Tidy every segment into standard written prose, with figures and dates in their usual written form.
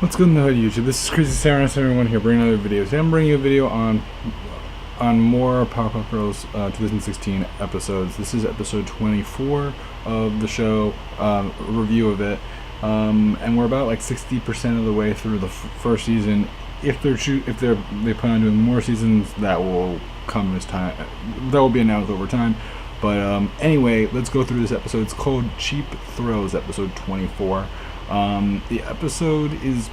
What's good in the hood, YouTube? This is Crazy Sarah and everyone here bringing another video. Today I'm bringing you a video on more Powerpuff Girls 2016 episodes. This is episode 24 of the show, review of it, and we're about like 60% of the way through the first season. If they plan on doing more seasons, that will come as time. That will be announced over time. But anyway, let's go through this episode. It's called Cheep Throws, episode 24. The episode is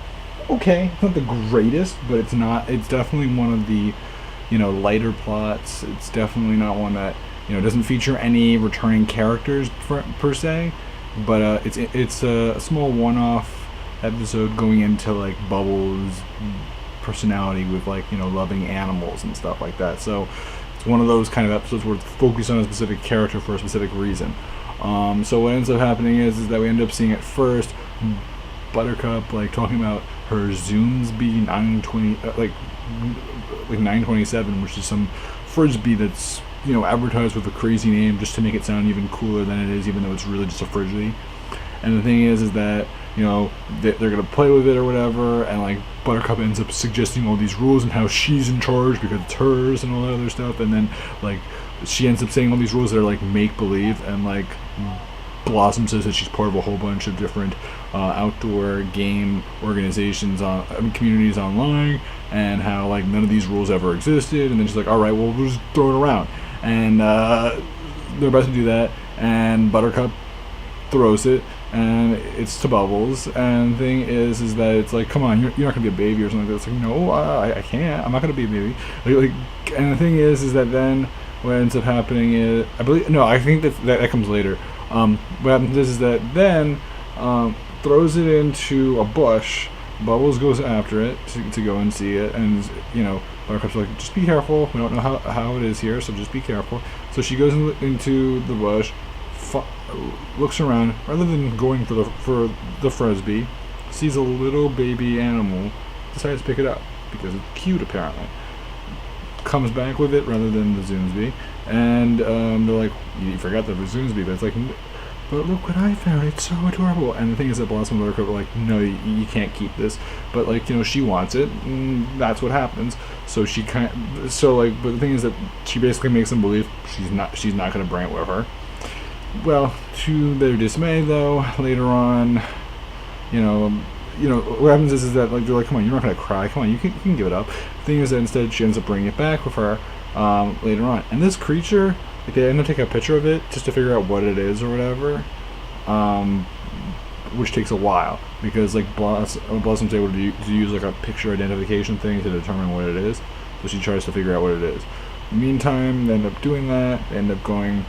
okay. It's not the greatest, but it's definitely one of the, lighter plots. It's definitely not one that, doesn't feature any returning characters per se, but it's a small one-off episode going into like Bubbles' personality with loving animals and stuff like that. So it's one of those kind of episodes where it's focused on a specific character for a specific reason. So what ends up happening is that we end up seeing at first Buttercup talking about her Zoomsby 920 like 927, which is some frisbee that's advertised with a crazy name just to make it sound even cooler than it is, even though it's really just a frisbee. And the thing is that they're gonna play with it or whatever, and Buttercup ends up suggesting all these rules and how she's in charge because it's hers and all that other stuff, and then she ends up saying all these rules that are make believe, and Blossom says that she's part of a whole bunch of different outdoor game organizations communities online, and how none of these rules ever existed. And then she's like, all right, well, we'll just throw it around. And they're about to do that, and Buttercup throws it, and it's to Bubbles. And the thing is that it's come on, you're not gonna be a baby or something like that. It's no, I can't, I'm not gonna be a baby. And the thing is that then what ends up happening is, I think that comes later. What happens is that then throws it into a bush. Bubbles goes after it to go and see it, and Buttercup's like, just be careful, we don't know how it is here, so just be careful. So she goes into the bush, looks around, rather than going for the frisbee, sees a little baby animal, decides to pick it up because it's cute apparently. Comes back with it rather than the Zoomsby, and they're like, you forgot the Zoomsby, but it's but look what I found, it's so adorable. And the thing is that Blossom and Buttercup are like, no, you can't keep this, but she wants it, and that's what happens. So but the thing is that she basically makes them believe she's not going to bring it with her. Well, to their dismay though, later on, what happens is that they're like, come on, you're not gonna cry, come on, you can give it up. The thing is that instead she ends up bringing it back with her later on, and this creature, they end up taking a picture of it just to figure out what it is or whatever, which takes a while because Blossom's able to use a picture identification thing to determine what it is. So she tries to figure out what it is. In the meantime, they end up doing that. They end up going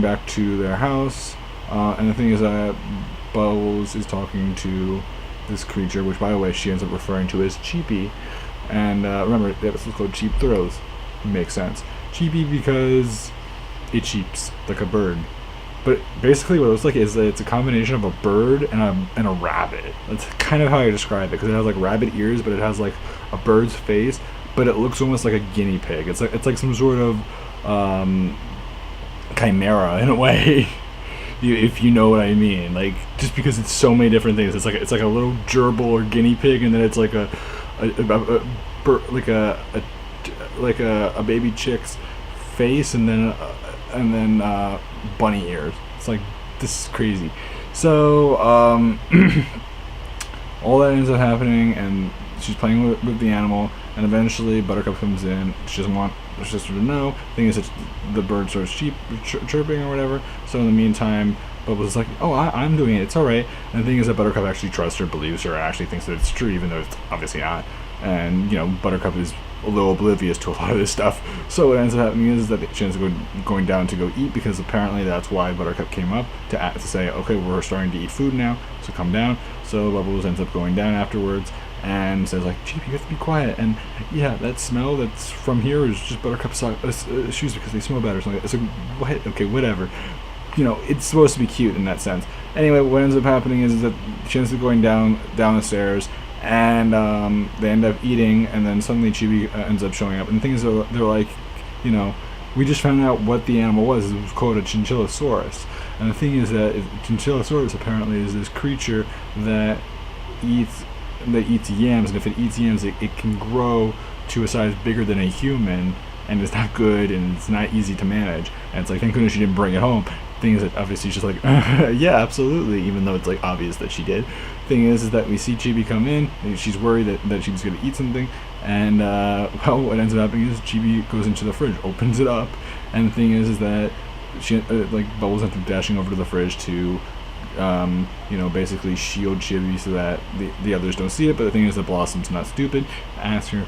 back to their house, and the thing is that Bubbles is talking to this creature, which by the way she ends up referring to as Cheepy. And remember, the episode's called Cheep Throws. Makes sense. Cheepy because it cheeps like a bird. But basically what it looks like is that it's a combination of a bird and a rabbit. That's kind of how I describe it, because it has rabbit ears, but it has a bird's face, but it looks almost like a guinea pig. It's like some sort of chimera in a way. If you know what I mean, just because it's so many different things. It's like a little gerbil or guinea pig, and then it's like a baby chick's face, and then bunny ears. It's this is crazy. So all that ends up happening, and she's playing with the animal, and eventually Buttercup comes in. She doesn't want her sister to know. The thing is that the bird starts chirping or whatever. So in the meantime, Bubbles is like, oh, I'm doing it, it's alright. And the thing is that Buttercup actually trusts her, believes her, actually thinks that it's true, even though it's obviously not. And Buttercup is a little oblivious to a lot of this stuff. So what ends up happening is that she ends up going down to go eat, because apparently that's why Buttercup came up to say, okay, we're starting to eat food now, so come down. So Bubbles ends up going down afterwards and says Cheep, you have to be quiet, and yeah, that smell that's from here is just Buttercup's shoes because they smell bad or something. It's what? Okay, whatever. It's supposed to be cute in that sense. Anyway, what ends up happening is that she ends up going down the stairs, and they end up eating, and then suddenly Chibi ends up showing up. And the thing is, they're like, we just found out what the animal was. It was called a Chinchillosaurus. And the thing is that Chinchillosaurus apparently is this creature that eats yams, and if it eats yams, it can grow to a size bigger than a human, and it's not good, and it's not easy to manage. And it's like, thank goodness she didn't bring it home. Thing is that obviously she's like, yeah, absolutely, even though it's like obvious that she did. Thing is that we see Chibi come in, and she's worried that she's gonna eat something, and well, what ends up happening is Chibi goes into the fridge, opens it up, and the thing is that she like Bubbles ends up dashing over to the fridge to basically shield Chibi so that the others don't see it. But the thing is that Blossom's not stupid, asks her,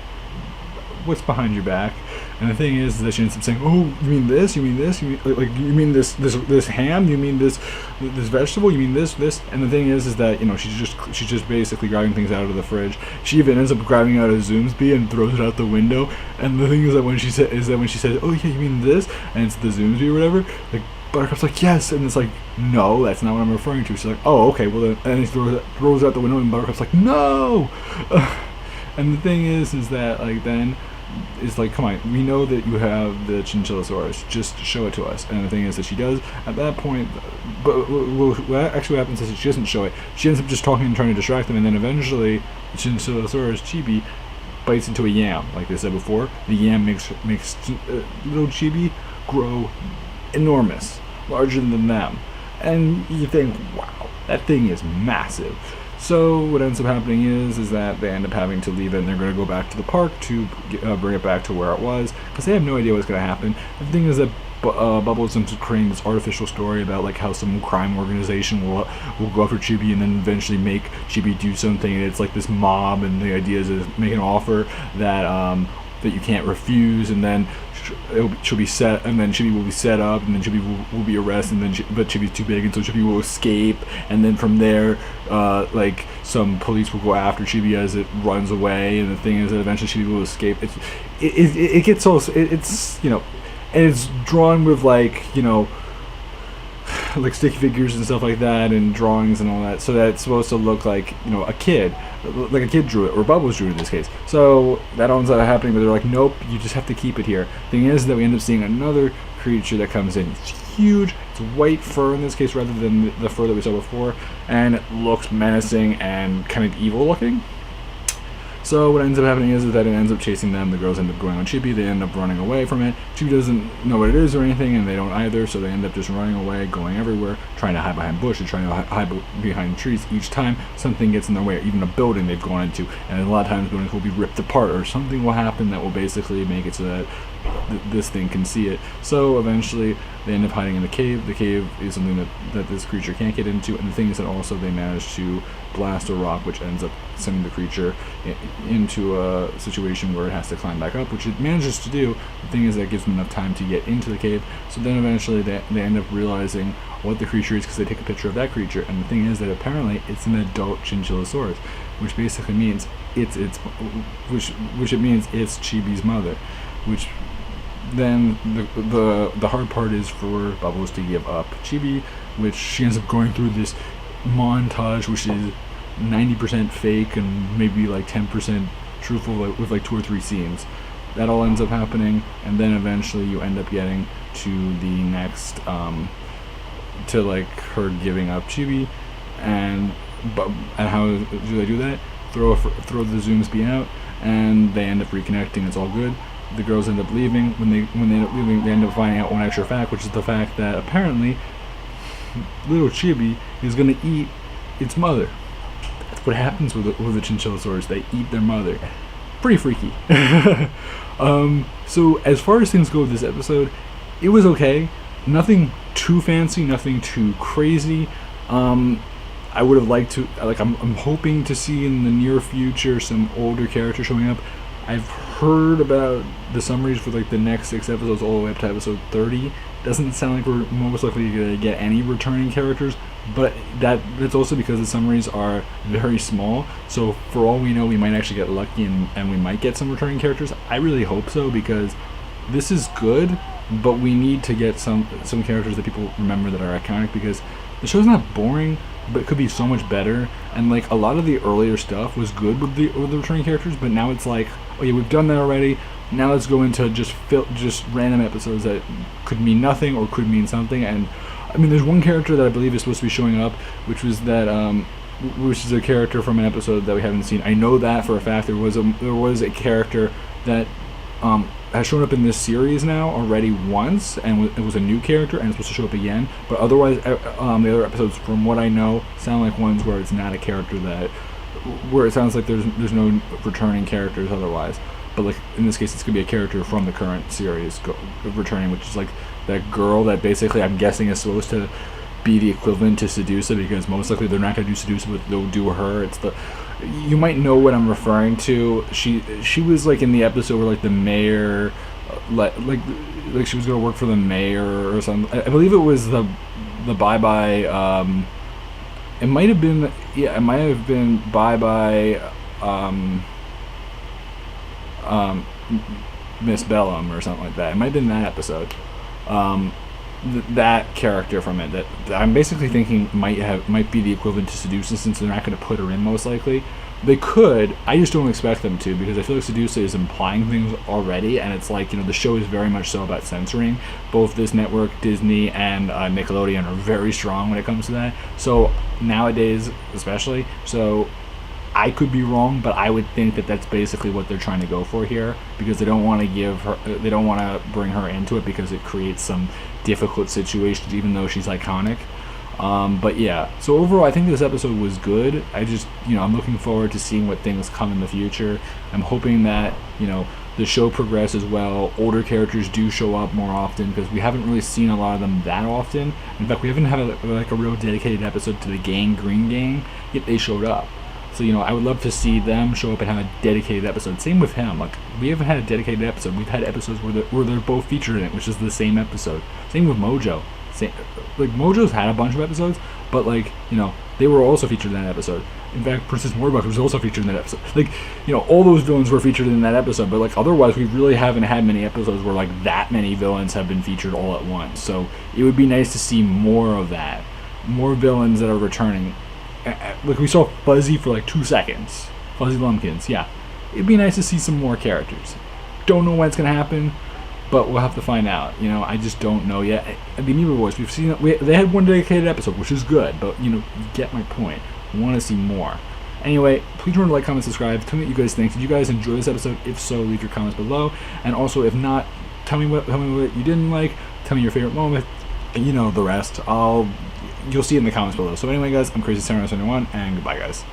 what's behind your back? And the thing is that she ends up saying, oh, you mean this? You mean this? You mean, like, you mean this ham? You mean this vegetable? You mean this? And the thing is that, she's just basically grabbing things out of the fridge. She even ends up grabbing out a Zoomsby and throws it out the window. And the thing is that when she says, oh yeah, you mean this? And it's the Zoomsby or whatever, like, Buttercup's like, yes, and it's like, no, that's not what I'm referring to. She's like, oh, okay, well then, and he throws it out the window, and Buttercup's like, no. And the thing is that, like, then it's like, come on, we know that you have the Chinchillosaurus, just show it to us. And the thing is that she does at that point, but what actually happens is that she doesn't show it. She ends up just talking and trying to distract them, and then eventually the Chinchillosaurus Chibi bites into a yam. Like they said before, the yam makes little Chibi grow enormous, larger than them. And you think, wow, that thing is massive. So what ends up happening is that they end up having to leave it, and they're going to go back to the park to bring it back to where it was, because they have no idea what's going to happen. The thing is that Bubbles ends up creating this artificial story about like how some crime organization will go after Chibi and then eventually make Chibi do something, and it's like this mob, and the idea is to make an offer that you can't refuse, and then she'll be set, and then Chibi will be set up, and then Chibi will be arrested, and then but Chibi's too big, and so Chibi will escape, and then from there, like some police will go after Chibi as it runs away, and the thing is that eventually Chibi will escape. It gets so it's and it's drawn with like like sticky figures and stuff like that, and drawings and all that, so that it's supposed to look like a kid drew it, or Bubbles drew it in this case. So that ends up happening, but they're like, nope, you just have to keep it here. Thing is that we end up seeing another creature that comes in. It's huge. It's white fur in this case rather than the fur that we saw before, and it looks menacing and kind of evil looking. So what ends up happening is that it ends up chasing them. The girls end up going on Chibi. They end up running away from it. Chibi doesn't know what it is or anything, and they don't either, so they end up just running away, going everywhere, trying to hide behind bushes, trying to hide behind trees. Each time something gets in their way, even a building they've gone into, and a lot of times buildings will be ripped apart, or something will happen that will basically make it so that this thing can see it. So eventually they end up hiding in the cave. The cave is something that this creature can't get into, and the thing is that also they manage to blast a rock, which ends up sending the creature into a situation where it has to climb back up, which it manages to do. The thing is that it gives them enough time to get into the cave, so then eventually they end up realizing what the creature is, because they take a picture of that creature, and the thing is that apparently it's an adult Chinchillosaurus, which basically means which it means it's Chibi's mother, which then the hard part is for Bubbles to give up Chibi, which she ends up going through this montage which is 90% fake and maybe like 10% truthful, with like 2 or 3 scenes. That all ends up happening, and then eventually you end up getting to the next to like her giving up Chibi, and how do they do that? Throw the Zoomsby out, and they end up reconnecting. It's all good. The girls end up leaving. When they end up leaving, they end up finding out one extra fact, which is the fact that apparently little Chibi is going to eat its mother. That's what happens with the Chinchillosaurus. They eat their mother. Pretty freaky. So as far as things go with this episode, it was okay. Nothing too fancy, nothing too crazy. I would have liked to, I'm hoping to see in the near future some older characters showing up. I've heard about the summaries for like the next 6 episodes all the way up to episode 30. Doesn't sound like we're most likely going to get any returning characters, but that's also because the summaries are very small. So for all we know, we might actually get lucky and we might get some returning characters. I really hope so, because this is good, but we need to get some characters that people remember that are iconic, because the show's not boring, but it could be so much better. And like a lot of the earlier stuff was good with the returning characters, but now it's like, oh yeah, we've done that already. Now let's go into just random episodes that could mean nothing or could mean something. And I mean, there's one character that I believe is supposed to be showing up, which was that which is a character from an episode that we haven't seen. I know that for a fact. There was a character that has shown up in this series now already once, and it was a new character, and it's supposed to show up again. But otherwise, the other episodes, from what I know, sound like ones where it's not a character where it sounds like there's no returning characters otherwise. But like in this case, it's gonna be a character from the current series returning, which is like that girl that basically I'm guessing is supposed to be the equivalent to Sedusa, because most likely they're not gonna do Sedusa, but they'll do her. You might know what I'm referring to. She was like in the episode where like the mayor, like she was gonna work for the mayor or something. I believe it was the Bye Bye. It might have been Bye Bye. Miss Bellum or something like that. It might have been that episode. That character from it that I'm basically thinking might be the equivalent to Sedusa, since they're not going to put her in most likely. They could. I just don't expect them to, because I feel like Sedusa is implying things already, and it's like, the show is very much so about censoring. Both this network, Disney, and Nickelodeon are very strong when it comes to that. So nowadays, especially, I could be wrong, but I would think that that's basically what they're trying to go for here, because they don't want to bring her into it, because it creates some difficult situations, even though she's iconic. But yeah, so overall, I think this episode was good. I'm looking forward to seeing what things come in the future. I'm hoping that, the show progresses well. Older characters do show up more often, because we haven't really seen a lot of them that often. In fact, we haven't had a real dedicated episode to the Green Gang, yet they showed up. So, I would love to see them show up and have a dedicated episode. Same with him. Like, we haven't had a dedicated episode. We've had episodes where they're both featured in it, which is the same episode. Same with Mojo. Mojo's had a bunch of episodes, but they were also featured in that episode. In fact, Princess Morbuck was also featured in that episode. All those villains were featured in that episode, but otherwise we really haven't had many episodes where that many villains have been featured all at once. So it would be nice to see more of that. More villains that are returning. We saw Fuzzy for 2 seconds. Fuzzy Lumpkins, yeah. It'd be nice to see some more characters. Don't know when it's gonna happen, but we'll have to find out. I just don't know yet. The Amoeba Boys, they had one dedicated episode, which is good, but you get my point. I want to see more. Anyway, please remember to like, comment, subscribe. Tell me what you guys think. Did you guys enjoy this episode? If so, leave your comments below. And also, if not, tell me what you didn't like. Tell me your favorite moment. And the rest. You'll see it in the comments below. So anyway, guys, I'm Crazy71, and goodbye, guys.